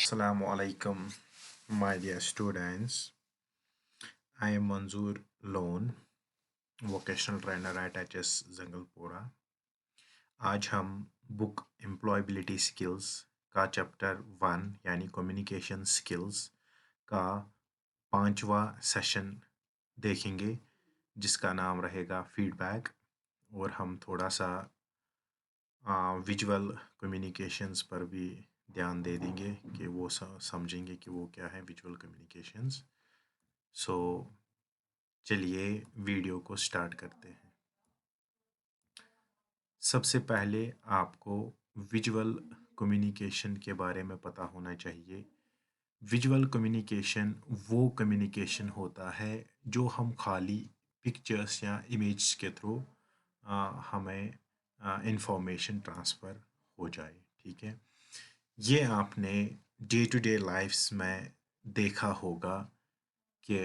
Assalamu alaikum, my dear students. I am Manzoor Lone, vocational trainer at HS Zangalpura. आज हम book employability skills का chapter 1 यानी communication skills का पांचवा session देखेंगे जिसका नाम रहेगा फीडबैक और हम थोड़ा सा विजुअल कम्युनिकेशंस पर भी ध्यान दे देंगे कि वो समझेंगे कि वो क्या है विजुअल कम्युनिकेशंस। सो चलिए वीडियो को स्टार्ट करते हैं। सबसे पहले आपको विजुअल कम्युनिकेशन के बारे में पता होना चाहिए। विजुअल कम्युनिकेशन वो कम्युनिकेशन होता है जो हम खाली पिक्चर्स या इमेज के थ्रू हमें इंफॉर्मेशन ट्रांसफ़र हो जाए। ठीक है, ये आपने डे टू डे लाइफ्स में देखा होगा कि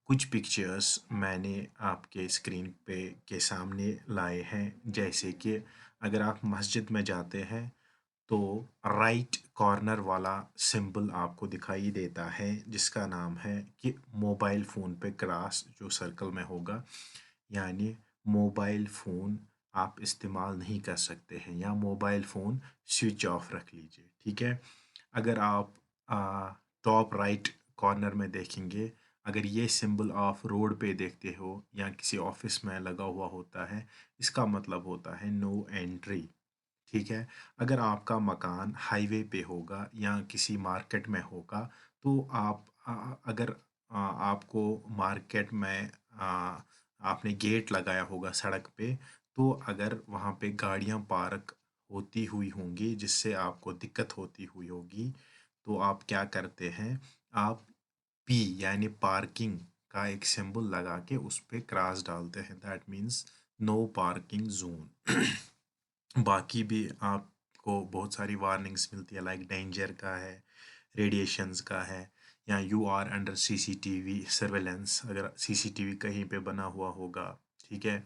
कुछ पिक्चर्स मैंने आपके स्क्रीन पे के सामने लाए हैं। जैसे कि अगर आप मस्जिद में जाते हैं तो राइट कॉर्नर वाला सिंबल आपको दिखाई देता है जिसका नाम है कि मोबाइल फ़ोन पे क्रॉस जो सर्कल में होगा, यानी मोबाइल फ़ोन आप इस्तेमाल नहीं कर सकते हैं या मोबाइल फ़ोन स्विच ऑफ रख लीजिए। ठीक है, अगर आप टॉप राइट कॉर्नर में देखेंगे, अगर ये सिंबल ऑफ रोड पे देखते हो या किसी ऑफिस में लगा हुआ होता है, इसका मतलब होता है नो एंट्री। ठीक है, अगर आपका मकान हाईवे पे होगा या किसी मार्केट में होगा तो आप अगर आपको मार्केट में आपने गेट लगाया होगा सड़क पे, तो अगर वहाँ पे गाड़ियाँ पार्क होती हुई होंगी जिससे आपको दिक्कत होती हुई होगी, तो आप क्या करते हैं, आप पी यानी पार्किंग का एक सिंबल लगा के उस पे क्रॉस डालते हैं। That means no parking zone. बाकी भी आपको बहुत सारी वार्निंग्स मिलती है, लाइक डेंजर का है, रेडिएशंस का है, या you are under CCTV surveillance अगर सीसीटीवी कहीं पे बना हुआ होगा। ठीक है,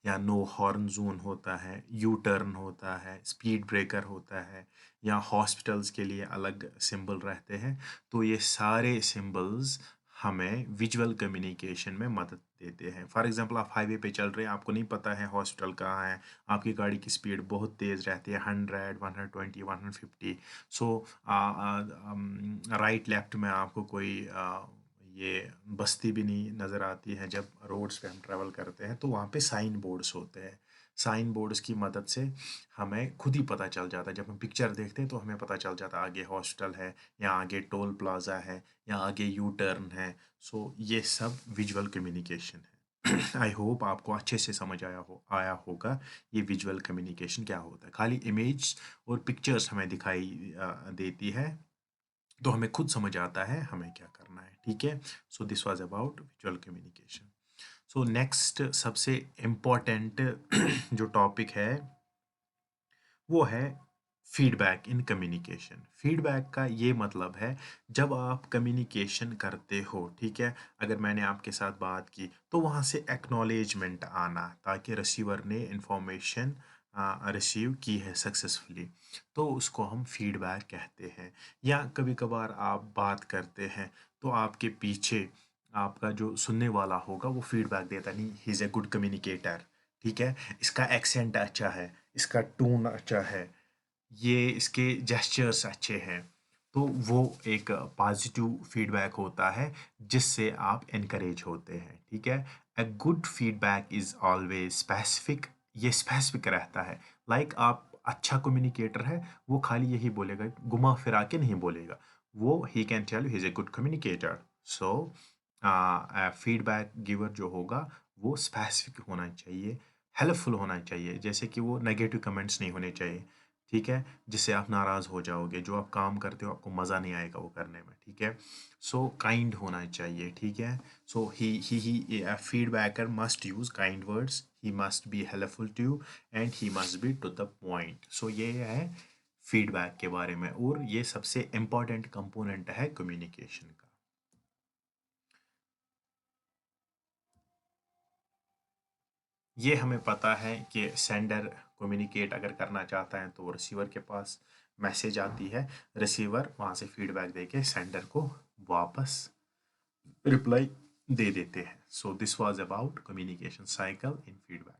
या नो हॉर्न जोन होता है, यू टर्न होता है, स्पीड ब्रेकर होता है, या हॉस्पिटल्स के लिए अलग सिंबल रहते हैं। तो ये सारे सिंबल्स हमें विजुअल कम्युनिकेशन में मदद देते हैं। फॉर एग्जांपल आप हाईवे पे चल रहे हैं, आपको नहीं पता है हॉस्पिटल कहाँ है, आपकी गाड़ी की स्पीड बहुत तेज़ रहती है, 100 120 150। सो राइट लेफ्ट में आपको कोई ये बस्ती भी नहीं नज़र आती है। जब रोड्स पे हम ट्रैवल करते हैं तो वहाँ पे साइन बोर्ड्स होते हैं। साइन बोर्ड्स की मदद से हमें खुद ही पता चल जाता है, जब हम पिक्चर देखते हैं तो हमें पता चल जाता है आगे हॉस्पिटल है, या आगे टोल प्लाज़ा है, या आगे यू टर्न है। सो ये सब विजुअल कम्युनिकेशन है। आई होप आपको अच्छे से समझ आया होगा ये विजुअल कम्युनिकेशन क्या होता है। खाली इमेज और पिक्चर्स हमें दिखाई देती है तो हमें खुद समझ आता है हमें क्या करना है। ठीक है, so this was about visual communication. So next सबसे इम्पोर्टेंट जो टॉपिक है वो है फीडबैक इन कम्युनिकेशन। फीडबैक का ये मतलब है जब आप कम्युनिकेशन करते हो, ठीक है, अगर मैंने आपके साथ बात की तो वहाँ से एक्नॉलेजमेंट आना ताकि रिसीवर ने इंफॉर्मेशन रिसीव की है सक्सेसफुली, तो उसको हम फीडबैक कहते हैं। या कभी कभार आप बात करते हैं तो आपके पीछे आपका जो सुनने वाला होगा वो फीडबैक देता नहीं, ही इज़ ए गुड कम्युनिकेटर। ठीक है, इसका एक्सेंट अच्छा है, इसका टोन अच्छा है, ये इसके जेस्चर्स अच्छे हैं। तो वो एक पॉजिटिव फीडबैक होता है जिससे आप इनकरेज होते हैं। ठीक है, a good feedback is always specific. ये स्पेसिफिक रहता है। लाइक आप अच्छा कम्युनिकेटर है, वो खाली यही बोलेगा, घुमा फिरा के नहीं बोलेगा। वो he can tell you he is a good communicator. So feedback giver जो होगा वो स्पेसिफिक होना चाहिए, हेल्पफुल होना चाहिए। जैसे कि वो नेगेटिव कमेंट्स नहीं होने चाहिए। ठीक है, जिससे आप नाराज़ हो जाओगे, जो आप काम करते हो आपको मज़ा नहीं आएगा वो करने में। ठीक है, सो काइंड होना चाहिए। ठीक है, so he feedbacker must use kind words, he must be helpful to you and he must be to the point. So ये है फीडबैक के बारे में, और ये सबसे इम्पॉर्टेंट कंपोनेंट है कम्युनिकेशन का। ये हमें पता है कि सेंडर कम्युनिकेट अगर करना चाहता है तो वो रिसीवर के पास मैसेज आती है, रिसीवर वहाँ से फीडबैक देके सेंडर को वापस रिप्लाई दे देते हैं। So this was about communication cycle in feedback.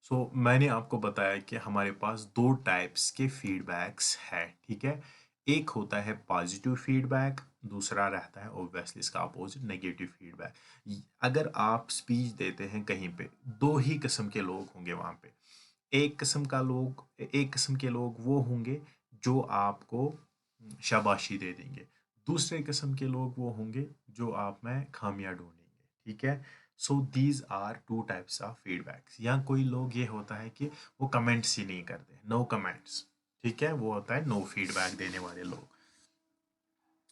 So मैंने आपको बताया कि हमारे पास दो टाइप्स के फीडबैक्स है, ठीक है। एक होता है पॉजिटिव फीडबैक, दूसरा रहता है ऑब्वियसली इसका अपोजिट नेगेटिव फीडबैक। अगर आप स्पीच देते हैं कहीं पे, दो ही किस्म के लोग होंगे वहाँ पे। एक किस्म के लोग वो होंगे जो आपको शाबाशी दे देंगे, दूसरे किस्म के लोग वो होंगे जो आप में खामियां ढूंढेंगे, ठीक है। So these are two types of feedbacks. या कोई लोग ये होता है कि वो कमेंट्स ही नहीं करते, नो कमेंट्स, ठीक है, वो होता है नो फीडबैक देने वाले लोग।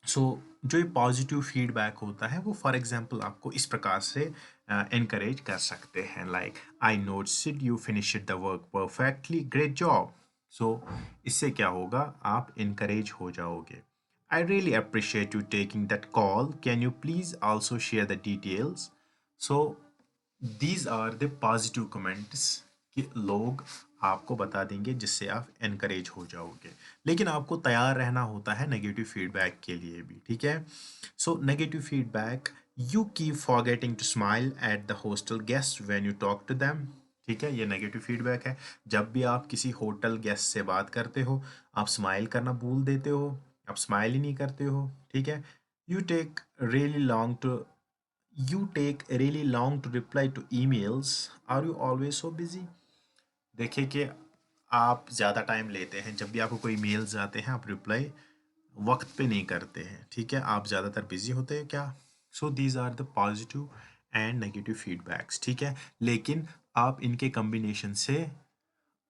सो जो ये पॉजिटिव फीडबैक होता है वो फॉर एग्जांपल आपको इस प्रकार से इनकरेज कर सकते हैं, like I noticed you finished the work perfectly, great job. So इससे क्या होगा, आप इनकरेज हो जाओगे। I really appreciate you taking that call, can you please also share the details. So these are the positive comments कि लोग आपको बता देंगे जिससे आप एनकरेज हो जाओगे। लेकिन आपको तैयार रहना होता है नेगेटिव फीडबैक के लिए भी, ठीक है। So negative feedback, you keep forgetting to smile at the hostel guest when you talk to them, ठीक है, ये नेगेटिव फीडबैक है। जब भी आप किसी होटल गेस्ट से बात करते हो, आप स्माइल करना भूल देते हो, आप स्माइल ही नहीं करते हो, ठीक है। You take really long to You take really long to reply to emails. Are you always so busy? देखिए कि आप ज़्यादा टाइम लेते हैं, जब भी आपको कोई मेल्स आते हैं आप रिप्लाई वक्त पे नहीं करते हैं, ठीक है, आप ज़्यादातर बिजी होते हैं क्या। So these are the positive and negative feedbacks, ठीक है। लेकिन आप इनके कम्बिनेशन से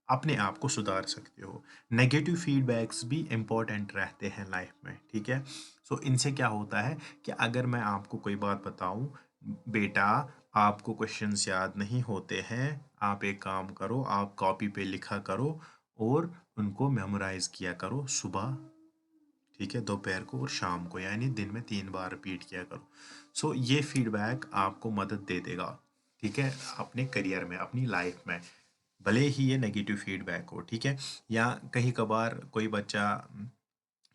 अपने आप को सुधार सकते हो। नेगेटिव फीडबैक्स भी इम्पोर्टेंट रहते हैं लाइफ में, ठीक है। सो इनसे क्या होता है कि अगर मैं आपको कोई बात बताऊं, बेटा आपको क्वेश्चंस याद नहीं होते हैं, आप एक काम करो, आप कॉपी पे लिखा करो और उनको मेमोराइज किया करो सुबह, ठीक है, दोपहर को और शाम को, यानी दिन में 3 बार रिपीट किया करो। सो ये फीडबैक आपको मदद दे देगा, ठीक है, अपने करियर में, अपनी लाइफ में, भले ही ये नेगेटिव फीडबैक हो, ठीक है। या कहीं कभार कोई बच्चा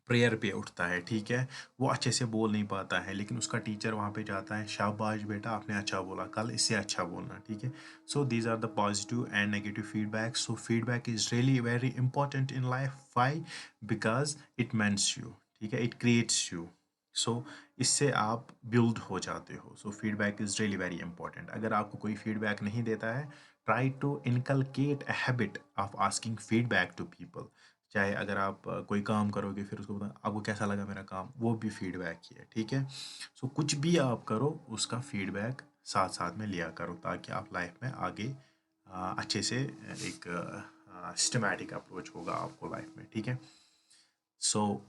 प्रेयर पे उठता है, ठीक है, वो अच्छे से बोल नहीं पाता है, लेकिन उसका टीचर वहाँ पे जाता है, शाबाश बेटा आपने अच्छा बोला, कल इससे अच्छा बोलना, ठीक है। So these are the positive and negative feedback. So feedback is really very important in life. Why? Because it means you, ठीक है, इट क्रिएट्स यू। सो इससे आप बिल्ड हो जाते हो। So feedback is really very important. अगर आपको कोई फीडबैक नहीं देता है, try to inculcate a habit of asking feedback to people. चाहे अगर आप कोई काम करोगे फिर उसको बता आपको कैसा लगा मेरा काम, वो भी फीडबैक ही है, ठीक है। सो कुछ भी आप करो उसका फीडबैक साथ साथ में लिया करो, ताकि आप लाइफ में आगे अच्छे से एक सिस्टमैटिक अप्रोच होगा आपको लाइफ में, ठीक है। सो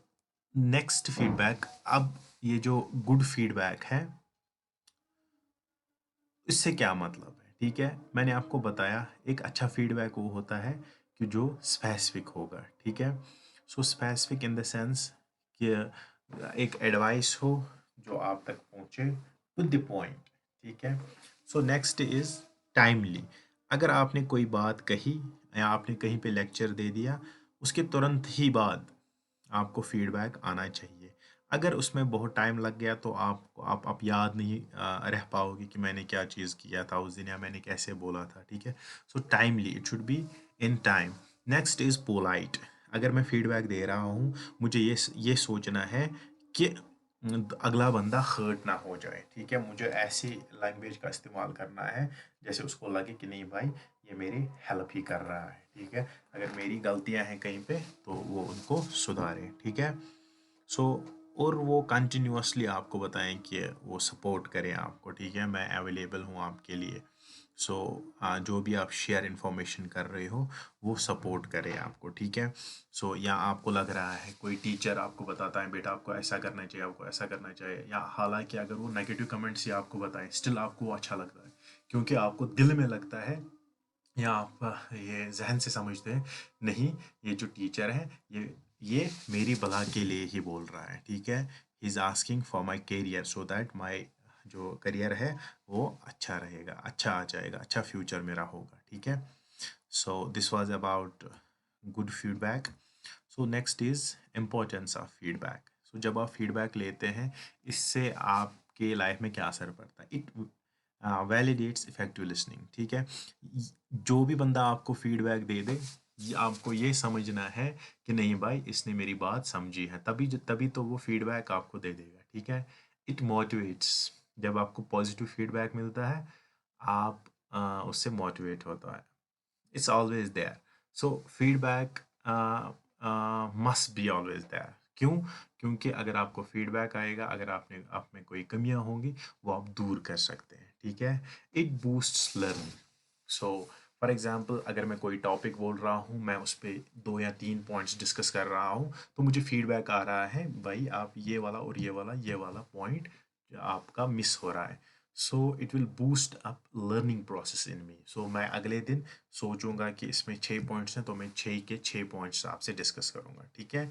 नेक्स्ट फीडबैक, अब ये जो गुड फीडबैक है इससे क्या मतलब है, ठीक है। मैंने आपको बताया एक अच्छा फीडबैक वो होता है कि जो स्पेसिफिक होगा, ठीक है। So specific in the sense कि एक एडवाइस हो जो आप तक पहुंचे, टू द पॉइंट, ठीक है। So next is timely. अगर आपने कोई बात कही या आपने कहीं पे लेक्चर दे दिया, उसके तुरंत ही बाद आपको फीडबैक आना चाहिए। अगर उसमें बहुत टाइम लग गया तो आप याद नहीं रह पाओगे कि मैंने क्या चीज़ किया था उस दिन या मैंने कैसे बोला था, ठीक है। So timely, it should be in time. Next is polite. अगर मैं फीडबैक दे रहा हूँ, मुझे ये सोचना है कि अगला बंदा हर्ट ना हो जाए, ठीक है, मुझे ऐसी लैंग्वेज का इस्तेमाल करना है जैसे उसको लगे कि नहीं भाई ये मेरी हेल्प ही कर रहा है, ठीक है। अगर मेरी गलतियां हैं कहीं पे तो वो उनको सुधारें, ठीक है। सो और वो कंटिन्यूअसली आपको बताएं कि वो सपोर्ट करें आपको, ठीक है, मैं अवेलेबल हूँ आपके लिए। सो जो भी आप शेयर इन्फॉर्मेशन कर रहे हो वो सपोर्ट करें आपको, ठीक है। सो या आपको लग रहा है कोई टीचर आपको बताता है बेटा आपको ऐसा करना चाहिए, आपको ऐसा करना चाहिए, या हालांकि अगर वो नेगेटिव कमेंट्स ही आपको बताएं स्टिल आपको वो अच्छा लगता है, क्योंकि आपको दिल में लगता है या आप ये जहन से समझते हैं नहीं, ये जो टीचर है ये मेरी भला के लिए ही बोल रहा है, ठीक है। He is asking for my career so that my जो करियर है वो अच्छा रहेगा, अच्छा आ जाएगा, अच्छा फ्यूचर मेरा होगा, ठीक है। So this was about good feedback. So next is importance of feedback. So जब आप फीडबैक लेते हैं, इससे आपके लाइफ में क्या असर पड़ता है? It validates effective listening. ठीक है, जो भी बंदा आपको फीडबैक दे दे, आपको ये समझना है कि नहीं भाई, इसने मेरी बात समझी है, तभी तभी तो वो फीडबैक आपको दे देगा। ठीक है, इट मोटिवेट्स। जब आपको पॉजिटिव फीडबैक मिलता है, आप उससे मोटिवेट होता है। It's always there. So feedback must be always there. क्यों? क्योंकि अगर आपको फीडबैक आएगा, अगर आपने आप में कोई कमियां होंगी, वो आप दूर कर सकते हैं। ठीक है, it boosts learning. So for example, अगर मैं कोई टॉपिक बोल रहा हूँ, मैं उस पर 2 या 3 पॉइंट्स डिस्कस कर रहा हूँ, तो मुझे फीडबैक आ रहा है, भाई आप ये वाला और ये वाला पॉइंट आपका मिस हो रहा है। So it will boost up learning process in me. So मैं अगले दिन सोचूंगा कि इसमें 6 पॉइंट्स हैं, तो मैं 6 के 6 पॉइंट्स आपसे डिस्कस करूंगा। ठीक है,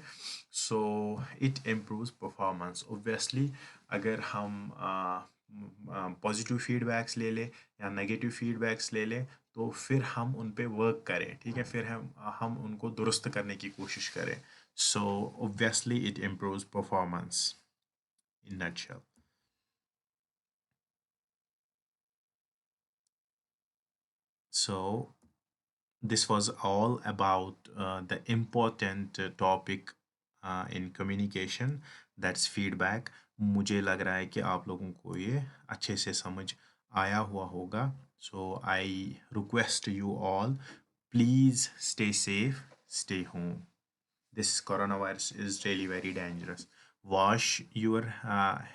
so it improves performance obviously. अगर हम पॉजिटिव फीडबैक्स ले लें या नेगेटिव फीडबैक्स ले लें, तो फिर हम उन पे वर्क करें। ठीक है, फिर हम उनको दुरुस्त करने की कोशिश करें। So obviously it improves performance in nutshell. So this was all about the important topic in communication, that's feedback. मुझे लग रहा है कि आप लोगों को ये अच्छे से समझ आया हुआ होगा। So I request you all, please stay safe, stay home. This coronavirus is really very dangerous. Wash your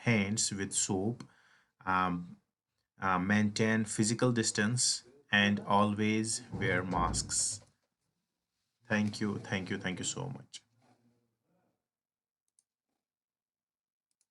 hands with soap, um, maintain physical distance, and always wear masks. Thank you, thank you, thank you so much.